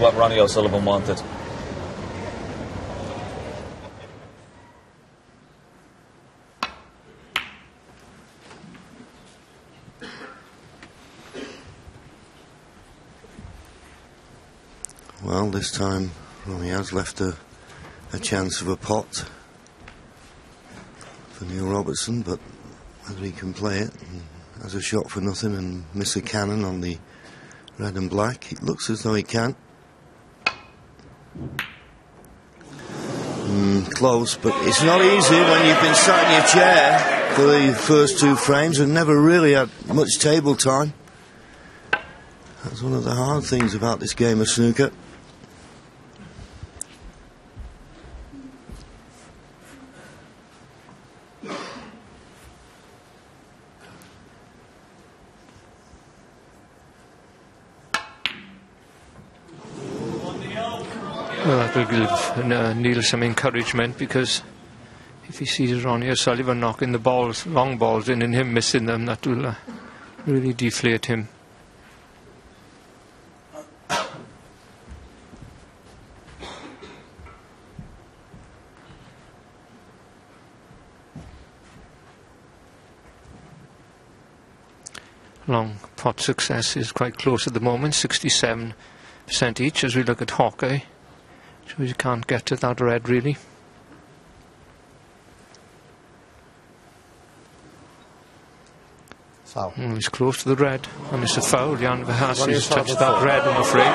what Ronnie O'Sullivan wanted. Well, this time Ronnie has left a chance of a pot for Neil Robertson, but whether he can play it as a shot for nothing and miss a cannon on the red and black, it looks as though he can. Close, but it's not easy when you've been sat in your chair for the first two frames and never really had much table time. That's one of the hard things about this game of snooker. Well, that will give Neil some encouragement, because if he sees Ronnie O'Sullivan knocking the balls, long balls in, and him missing them, that will really deflate him. Long pot success is quite close at the moment, 67% each as we look at Hawkeye. So you can't get to that red really. Foul. He's close to the red, and it's a foul. Jan Verhaas has touched that red, I'm afraid.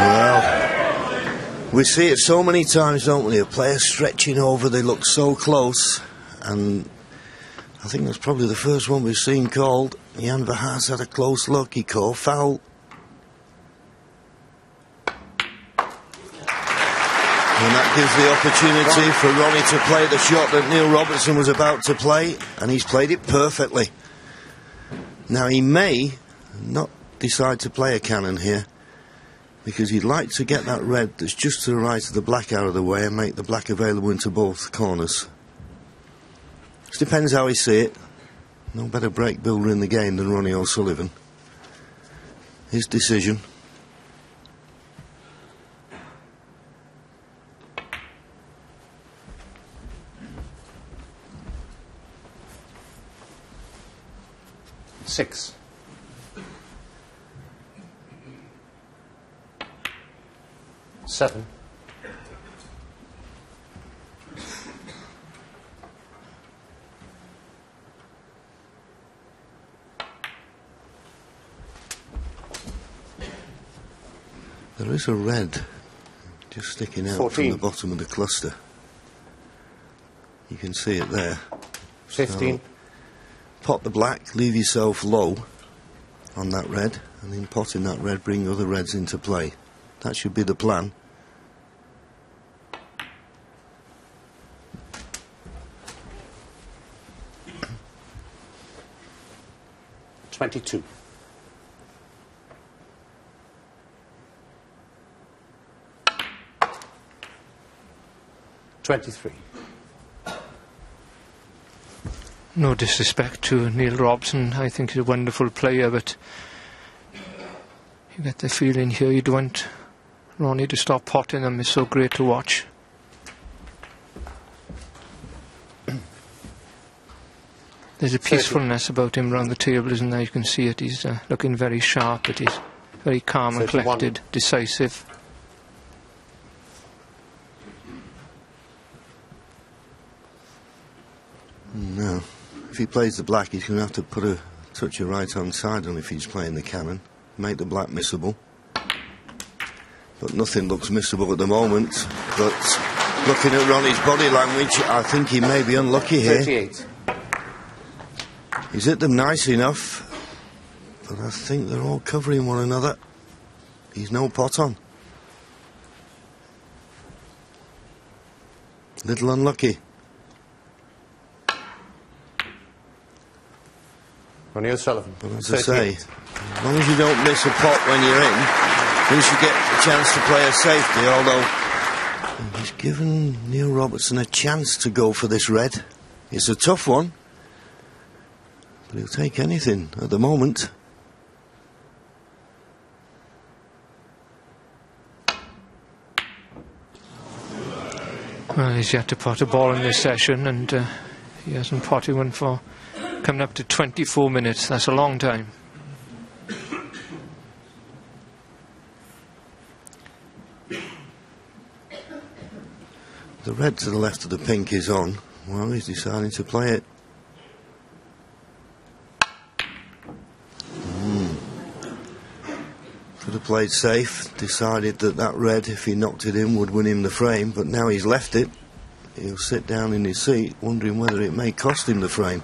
Well, we see it so many times, don't we? A player stretching over, they look so close, and I think that's probably the first one we've seen called. Jan Verhaas had a close look, he called foul. And that gives the opportunity for Ronnie to play the shot that Neil Robertson was about to play, and he's played it perfectly. Now he may not decide to play a cannon here, because he'd like to get that red that's just to the right of the black out of the way and make the black available into both corners. It depends how he see it. No better break builder in the game than Ronnie O'Sullivan. His decision. Six. Seven. There is a red just sticking out 14. from the bottom of the cluster. You can see it there. 15. So, pot the black, leave yourself low on that red, and then potting that red, bring other reds into play. That should be the plan. $22. 23. No disrespect to Neil Robertson, I think he's a wonderful player, but you get the feeling here you'd want Ronnie to stop potting him. It's so great to watch. There's a peacefulness about him around the table, isn't there? You can see it. He's looking very sharp, but he's very calm and collected, decisive. No. If he plays the black, he's going to have to put a touch of right-hand side on if he's playing the cannon. Make the black missable. But nothing looks missable at the moment. But looking at Ronnie's body language, I think he may be unlucky here. 38. He's hit them nice enough, but I think they're all covering one another. He's no pot on. Little unlucky. Ronnie O'Sullivan. But as I say, as long as you don't miss a pot when you're in, at least you get a chance to play a safety, although he's given Neil Robertson a chance to go for this red. It's a tough one, but he'll take anything at the moment. Well, he's yet to pot a ball in this session, and he hasn't potted one for coming up to 24 minutes. That's a long time. The red to the left of the pink is on. Well, he's deciding to play it. Could have played safe, decided that that red, if he knocked it in, would win him the frame, but now he's left it. He'll sit down in his seat, wondering whether it may cost him the frame.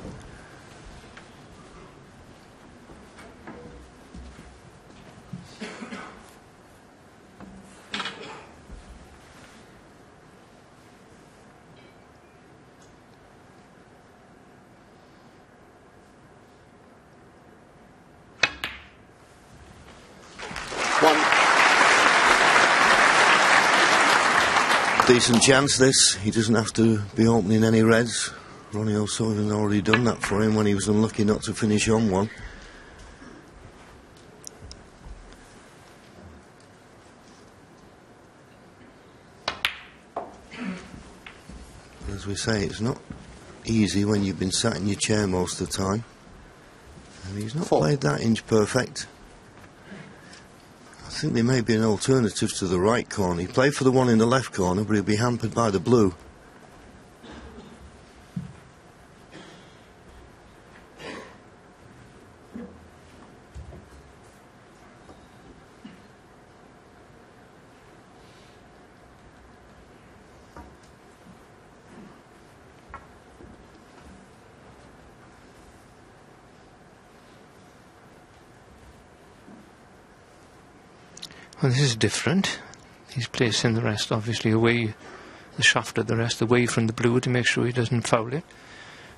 Decent chance this. He doesn't have to be opening any reds. Ronnie O'Sullivan's already done that for him when he was unlucky not to finish on one. As we say, it's not easy when you've been sat in your chair most of the time. And he's not played that inch perfect. I think there may be an alternative to the right corner. He played for the one in the left corner, but he'll be hampered by the blue. Well, this is different. He's placing the rest obviously away, the shaft of the rest away from the blue to make sure he doesn't foul it.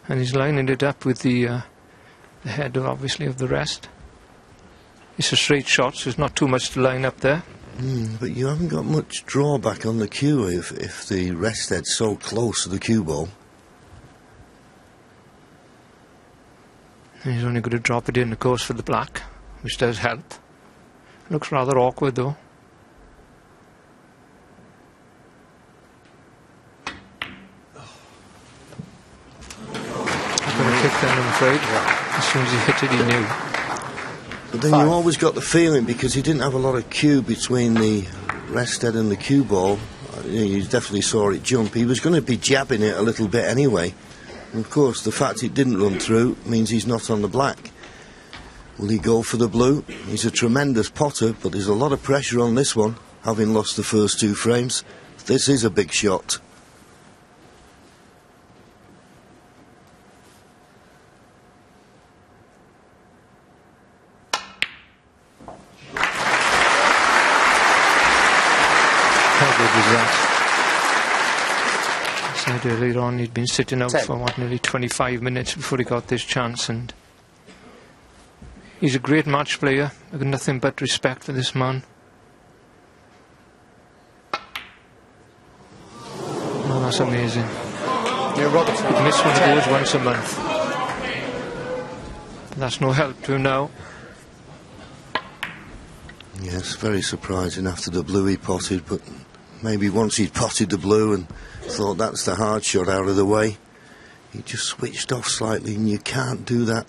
And he's lining it up with the head obviously of the rest. It's a straight shot, so there's not too much to line up there. But you haven't got much drawback on the cue if the rest head's so close to the cue ball. And he's only going to drop it in, of course, for the black, which does help. Looks rather awkward though. He's going to kick then, I'm afraid. As soon as he hit it, he knew. But then you always got the feeling, because he didn't have a lot of cue between the rest head and the cue ball, you definitely saw it jump. He was going to be jabbing it a little bit anyway. And of course, the fact it didn't run through means he's not on the black. Will he go for the blue? He's a tremendous potter, but there's a lot of pressure on this one, having lost the first two frames. This is a big shot. How good was that? I said earlier on he'd been sitting out for what, nearly 25 minutes before he got this chance, and he's a great match player. I've got nothing but respect for this man. Oh, that's amazing. Neil Robertson. He'd miss one of those once a month. That's no help to him now. Yes, very surprising after the blue he potted, but maybe once he'd potted the blue and thought that's the hard shot out of the way, he just switched off slightly, and you can't do that.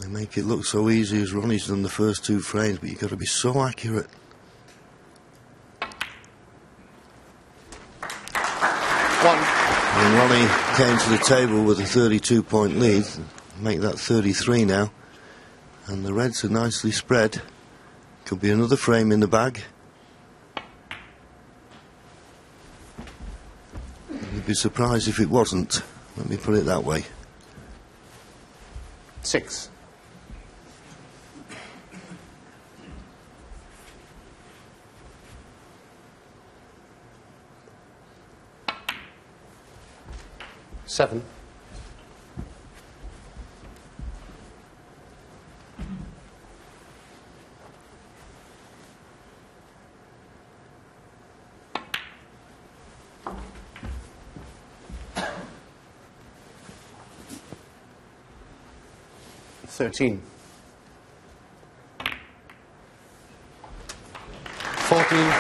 They make it look so easy as Ronnie's done the first two frames, but you've got to be so accurate. And Ronnie came to the table with a 32-point lead, make that 33 now, and the reds are nicely spread. Could be another frame in the bag. You'd be surprised if it wasn't, let me put it that way. 6. Seven. Thirteen. 14.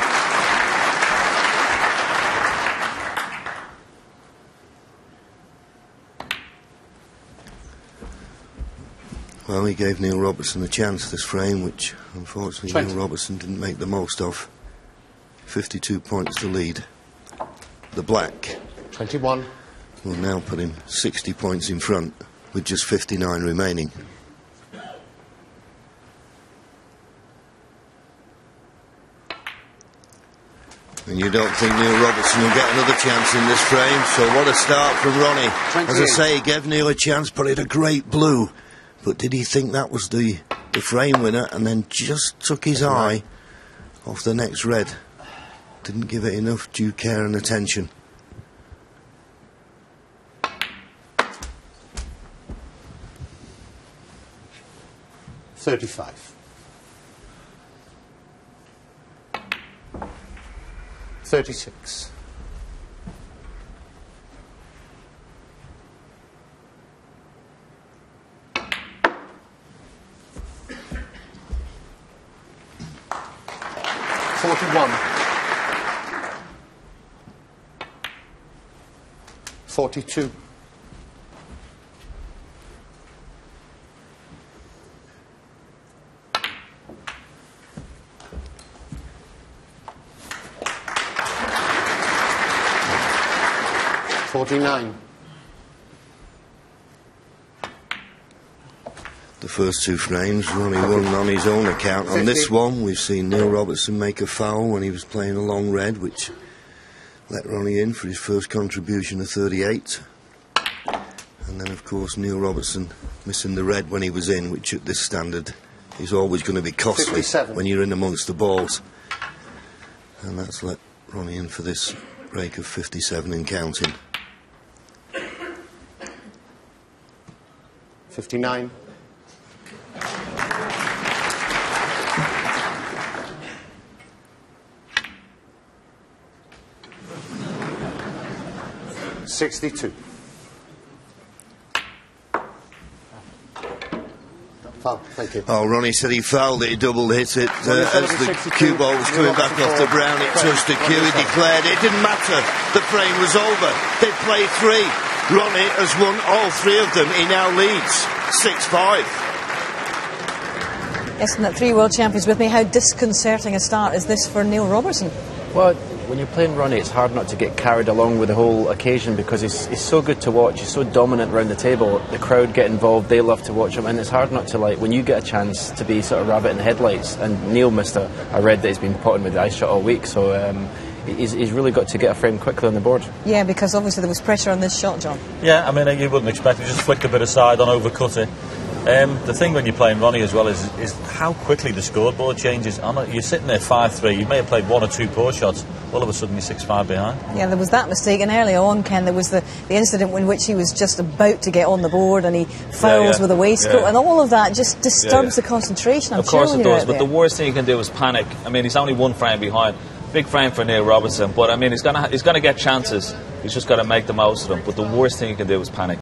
Well, he gave Neil Robertson a chance this frame, which unfortunately 20. Neil Robertson didn't make the most of. 52 points to lead. The black 21. will now put him 60 points in front with just 59 remaining. And you don't think Neil Robertson will get another chance in this frame, so what a start from Ronnie. 28. As I say, he gave Neil a chance, but it a great blue. But did he think that was the frame winner, and then just took his eye off the next red? Didn't give it enough due care and attention. $35. $36. $41. $42. $49. The first two frames, Ronnie won on his own account. On this one, we've seen Neil Robertson make a foul when he was playing a long red, which let Ronnie in for his first contribution of 38. And then, of course, Neil Robertson missing the red when he was in, which at this standard is always going to be costly 57. when you're in amongst the balls. And that's let Ronnie in for this break of 57 and counting. 59. $62. Foul, thank you. Oh, Ronnie said he fouled it, he double hit it. As the cue ball was coming back off the brown, it touched the cue, he declared it didn't matter, the frame was over. They played three. Ronnie has won all three of them. He now leads 6-5. Yes, and that three world champions with me. How disconcerting a start is this for Neil Robertson? Well, when you're playing Ronnie, it's hard not to get carried along with the whole occasion because he's so good to watch, he's so dominant around the table. The crowd get involved, they love to watch him, and it's hard not to, like, when you get a chance to be sort of rabbit in the headlights. And Neil missed a red that he's been potting with the ice shot all week, so he's really got to get a frame quickly on the board. Yeah, because obviously there was pressure on this shot, John. Yeah, I mean, you wouldn't expect it, just flicked a bit aside on, overcut it. The thing when you're playing Ronnie as well is how quickly the scoreboard changes. You're sitting there 5-3, you may have played one or two poor shots, all of a sudden you're 6-5 behind. Yeah, there was that mistake, and earlier on, Ken, there was the incident in which he was just about to get on the board and he fouls with a waistcoat, and all of that just disturbs the concentration. Of course it does, but the worst thing you can do is panic. I mean, he's only one frame behind. Big frame for Neil Robertson, but I mean, he's gonna get chances. He's just got to make the most of them. But the worst thing you can do is panic.